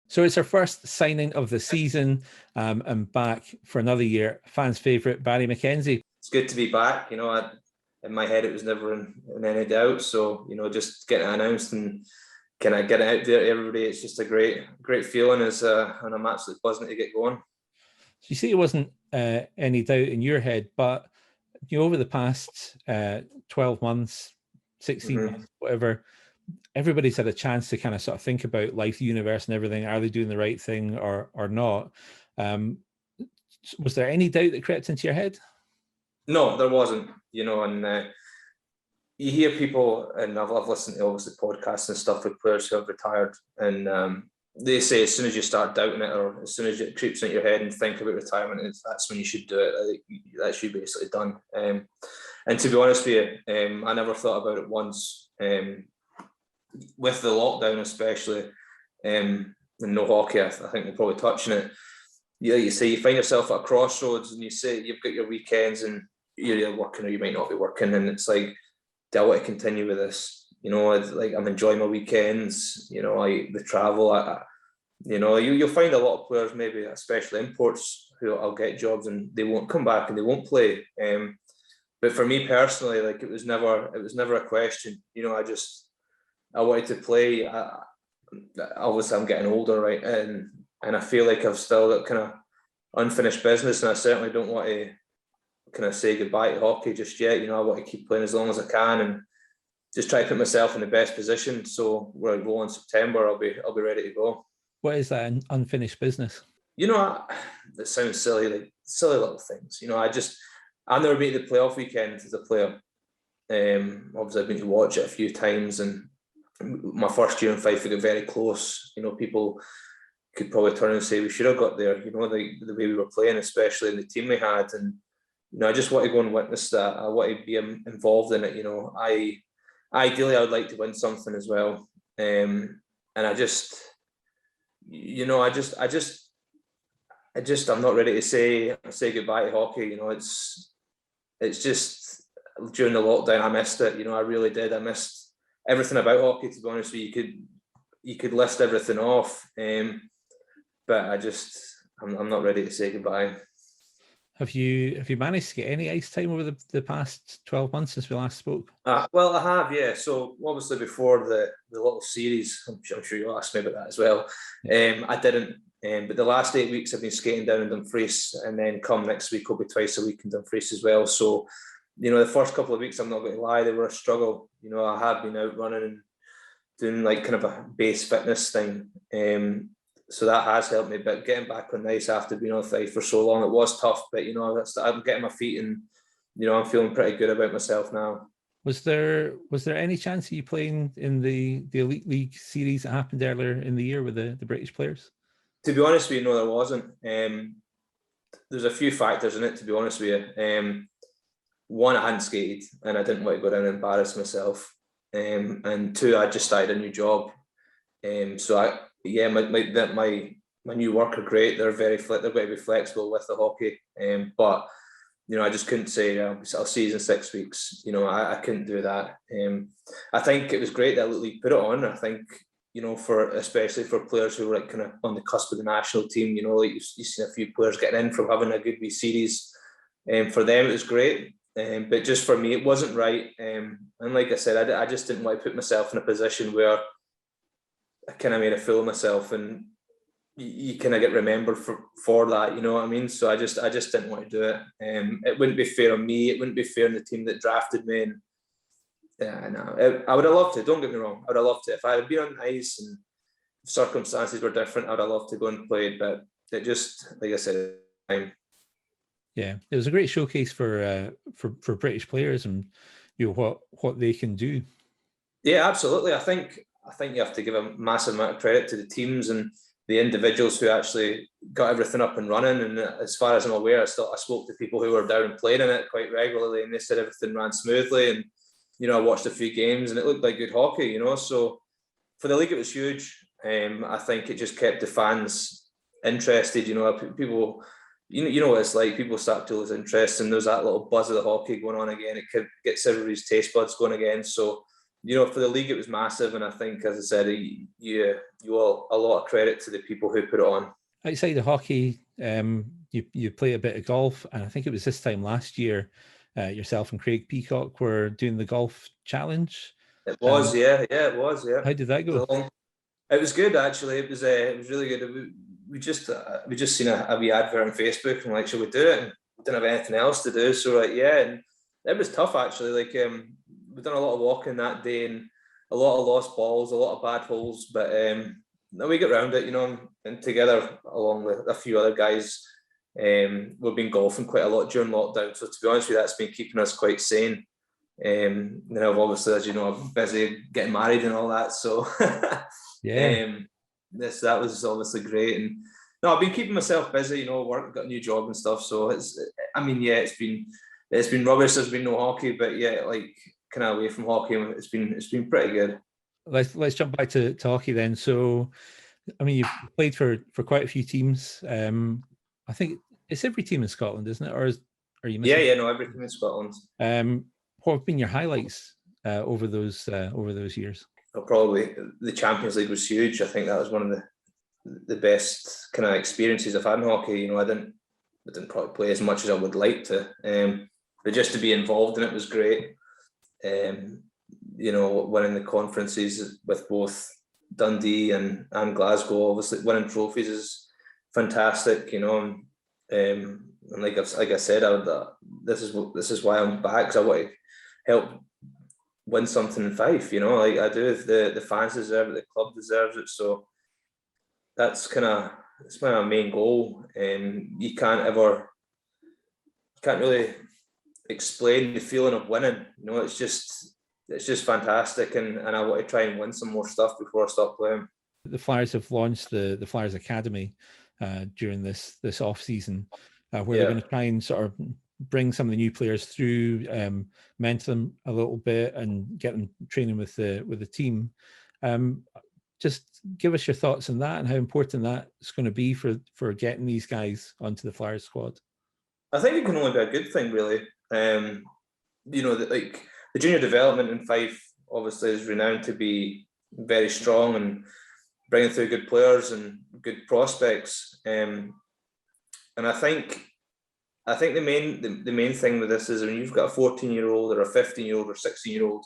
So it's our first signing of the season, and back for another year. Fans' favourite, Bari McKenzie. It's good to be back. In my head, it was never in any doubt. So, just getting it announced and kind of getting it out there to everybody, it's just a great feeling, and I'm absolutely buzzing to get going. So you see, it wasn't any doubt in your head, but over the past 12 months, 16 months, whatever, everybody's had a chance to kind of sort of think about life, the universe and everything. Are they doing the right thing or not? Was there any doubt that crept into your head? No, there wasn't, and you hear people, and I've listened to obviously podcasts and stuff with players who have retired, and they say as soon as you start doubting it, or as soon as it creeps into your head and think about retirement, that's when you should do it. I think that's you basically done. And to be honest with you, I never thought about it once. With the lockdown especially, and no hockey, I think we'll probably touch on it. Yeah, you say you find yourself at a crossroads, and you say you've got your weekends, and you're either working or you might not be working, and it's like, do I want to continue with this? Like I'm enjoying my weekends. The travel. You'll find a lot of players, maybe especially imports, who I'll get jobs and they won't come back and they won't play. But for me personally, like it was never a question. I wanted to play. Obviously, I'm getting older, right, and I feel like I've still got kind of unfinished business, and I certainly don't want to kind of say goodbye to hockey just yet. I want to keep playing as long as I can and just try to put myself in the best position. So where I go in September, I'll be ready to go. What is that unfinished business? It sounds silly, like silly little things. I've never been to the playoff weekend as a player. Obviously, I've been to watch it a few times, and my first year in Fife, we got very close. People could probably turn and say we should have got there. The way we were playing, especially in the team we had, and I just want to go and witness that. I want to be involved in it. Ideally, I would like to win something as well. And I'm not ready to say goodbye to hockey. It's just during the lockdown, I missed it. I really did. I missed everything about hockey. To be honest with you, you could list everything off, but I'm not ready to say goodbye. Have you managed to get any ice time over the past 12 months since we last spoke? Well, I have, yeah. So obviously before the little series, I'm sure you'll ask me about that as well. I didn't, but the last 8 weeks I've been skating down in Dumfries, and then come next week I'll be twice a week in Dumfries as well. So, the first couple of weeks, I'm not going to lie, they were a struggle. I have been out running and doing like kind of a base fitness thing. So that has helped me, but getting back on the ice after being on the ice for so long, it was tough, but I'm getting my feet, and I'm feeling pretty good about myself now. Was there any chance of you playing in the Elite League series that happened earlier in the year with the British players? To be honest with you, no, there wasn't. There's a few factors in it, to be honest with you. One, I hadn't skated, and I didn't want to go down and embarrass myself. And two, I just started a new job. My new work are great. They're going to be flexible with the hockey. But I just couldn't say I'll see you in 6 weeks. I couldn't do that. I think it was great that League put it on. I think especially for players who were like kind of on the cusp of the national team. Like you've seen a few players getting in from having a good wee series. For them, it was great. But just for me, it wasn't right. And like I said, I just didn't want to put myself in a position where I kind of made a fool of myself, and you kind of get remembered for that, you know what I mean? So I just didn't want to do it. It wouldn't be fair on me. It wouldn't be fair on the team that drafted me. And I would have loved to. Don't get me wrong. I would have loved to. If I had been on ice and circumstances were different, I would have loved to go and play. But it just, like I said, yeah, it was a great showcase for British players and what they can do. Yeah, absolutely. I think you have to give a massive amount of credit to the teams and the individuals who actually got everything up and running. And as far as I'm aware, I spoke to people who were down and playing in it quite regularly, and they said everything ran smoothly. And I watched a few games and it looked like good hockey. So for the league, it was huge. I think it just kept the fans interested. People. You know what it's like. People start to lose interest, and there's that little buzz of the hockey going on again. It gets everybody's taste buds going again. So for the league, it was massive. And I think, as I said, you owe a lot of credit to the people who put it on. Outside of hockey, you play a bit of golf, and I think it was this time last year, yourself and Craig Peacock were doing the golf challenge. It was, it was. How did that go? It was good, actually. It was really good. We just seen a wee advert on Facebook, and like, should we do it? And we didn't have anything else to do, so and it was tough, actually. Like, we've done a lot of walking that day, and a lot of lost balls, a lot of bad holes, but we get around it, and together along with a few other guys. We've been golfing quite a lot during lockdown, so to be honest with you, that's been keeping us quite sane. I've obviously, as you know, I'm busy getting married and all that, so that was obviously great. And no, I've been keeping myself busy, work, got a new job and stuff, so it's been rubbish. There's been no hockey, but like, kind of away from hockey, it's been pretty good. Let's jump back to hockey then. So, I mean, you've played for quite a few teams. I think it's every team in Scotland, isn't it? Or are you missing? Yeah, no, every team in Scotland. What have been your highlights over those years? Well, probably the Champions League was huge. I think that was one of the best kind of experiences I've had in hockey. I didn't probably play as much as I would like to, but just to be involved in it was great. Winning the conferences with both Dundee and Glasgow, obviously winning trophies is fantastic. And like I said, this is why I'm back, because I want to help win something in Fife. Like I do. If the fans deserve it, the club deserves it. So that's my main goal. You can't really explain the feeling of winning. It's just fantastic, and I want to try and win some more stuff before I stop playing. The Flyers have launched the Flyers Academy during this off season, where they're going to try and sort of bring some of the new players through, mentor them a little bit, and get them training with the team. Just give us your thoughts on that and how important that's going to be for getting these guys onto the Flyers squad. I think it can only be a good thing, really. Like the junior development in Fife obviously is renowned to be very strong and bringing through good players and good prospects. And I think the main thing with this is when you've got a 14-year-old or a 15-year-old or 16-year-old,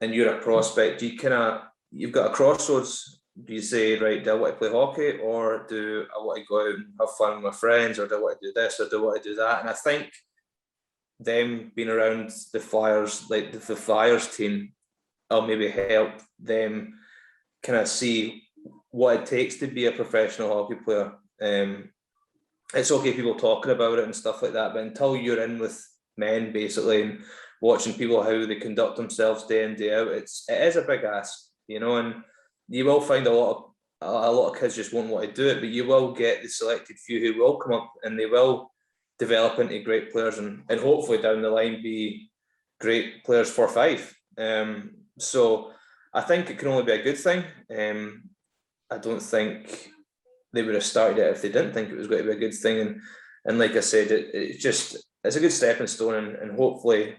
and you're a prospect, you've got a crossroads. Do you say, right, do I want to play hockey, or do I want to go out and have fun with my friends, or do I want to do this, or do I want to do that? And I think them being around the Flyers, like the Flyers team, will maybe help them kind of see what it takes to be a professional hockey player. It's okay people talking about it and stuff like that, but until you're in with men, basically, and watching people how they conduct themselves day in, day out, it is a big ask, and you will find a lot of kids just won't want to do it, but you will get the selected few who will come up and they will develop into great players and hopefully down the line be great players for Fife. So I think it can only be a good thing. I don't think they would have started it if they didn't think it was going to be a good thing. And like I said, it's a good stepping stone, and hopefully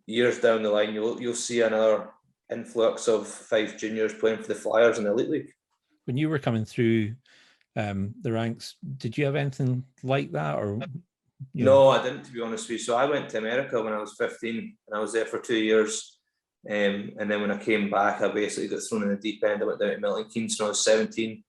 years down the line you'll see another influx of Fife juniors playing for the Flyers in the Elite League. When you were coming through the ranks, did you have anything like that, or? No, I didn't, to be honest with you. So I went to America when I was 15, and I was there for 2 years. And then when I came back, I basically got thrown in the deep end. I went down to Milton Keynes when I was 17.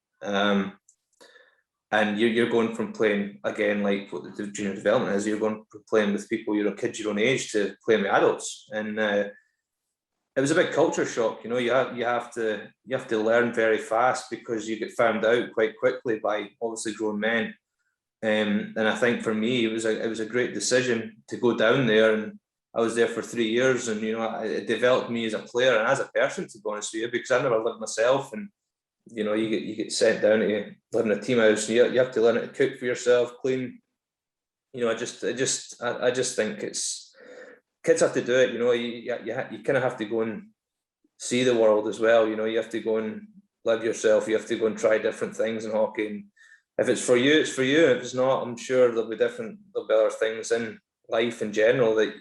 And you're going from playing, again, like what the junior development is, you're going from playing with people, kids your own age, to playing with adults. And it was a big culture shock. You have to learn very fast, because you get found out quite quickly by obviously grown men. And I think for me, it was a great decision to go down there, and I was there for 3 years, and it developed me as a player and as a person, to be honest with you, because I never lived myself, and you get sent down to live in a team house, and you have to learn how to cook for yourself, clean. I just think kids have to do it. You kind of have to go and see the world as well. You have to go and live yourself. You have to go and try different things in hockey. And if it's for you, it's for you. If it's not, I'm sure there'll be other things in life in general that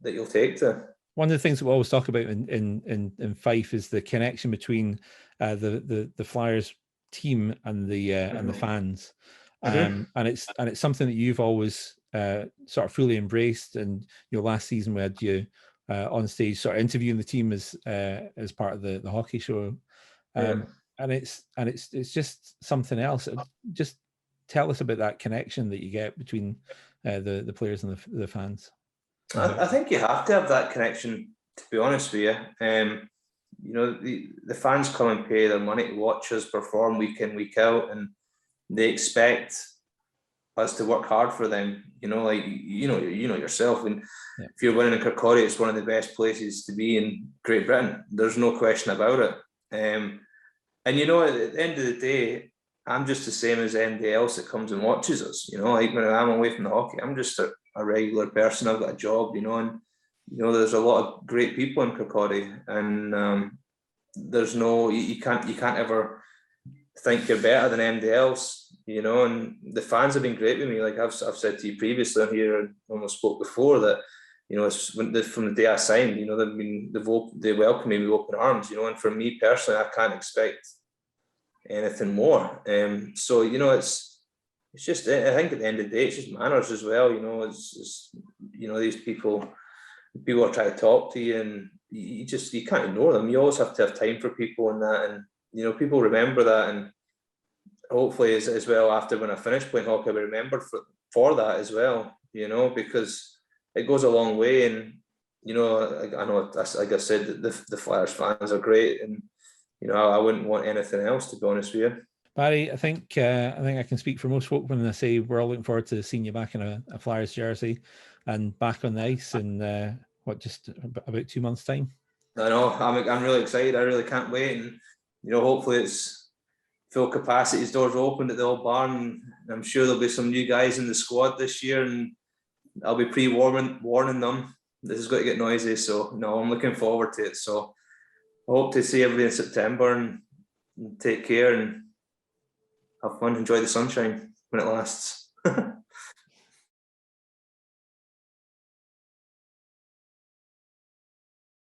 you'll take to. One of the things that we always talk about in Fife is the connection between the Flyers team and the fans, and it's something that you've always sort of fully embraced. And last season we had you on stage, sort of interviewing the team as part of the hockey show, and it's just something else. Just tell us about that connection that you get between the players and the fans. I think you have to have that connection, to be honest with you. The fans come and pay their money to watch us perform week in, week out, and they expect us to work hard for them. Yourself, and if you're winning in Kirkcaldy, it's one of the best places to be in Great Britain. There's no question about it. And at the end of the day, I'm just the same as anybody else that comes and watches us. When I'm away from the hockey, I'm just a regular person. I've got a job, and there's a lot of great people in Kirkcaldy, and there's no, you can't ever think you're better than anybody else, and the fans have been great with me. Like I've said to you previously on here, and almost spoke before, that from the day I signed, they welcome me with open arms, and for me personally, I can't expect anything more. So it's just, I think at the end of the day, it's just manners as well. It's these people are trying to talk to you, and you can't ignore them. You always have to have time for people and that, and people remember that, and hopefully as well after when I finish playing hockey, I'll be remembered for that as well. Because it goes a long way, and I know, like I said, the Flyers fans are great, and I wouldn't want anything else, to be honest with you. Barry, I think I can speak for most folk when I say we're all looking forward to seeing you back in a Flyers jersey and back on the ice in just about 2 months' time. I know, I'm really excited. I really can't wait, and hopefully it's full capacity. His doors opened at the old barn. I'm sure there'll be some new guys in the squad this year, and I'll be warning them this is going to get noisy. So no, I'm looking forward to it. So I hope to see everybody in September, and take care and have fun, enjoy the sunshine when it lasts.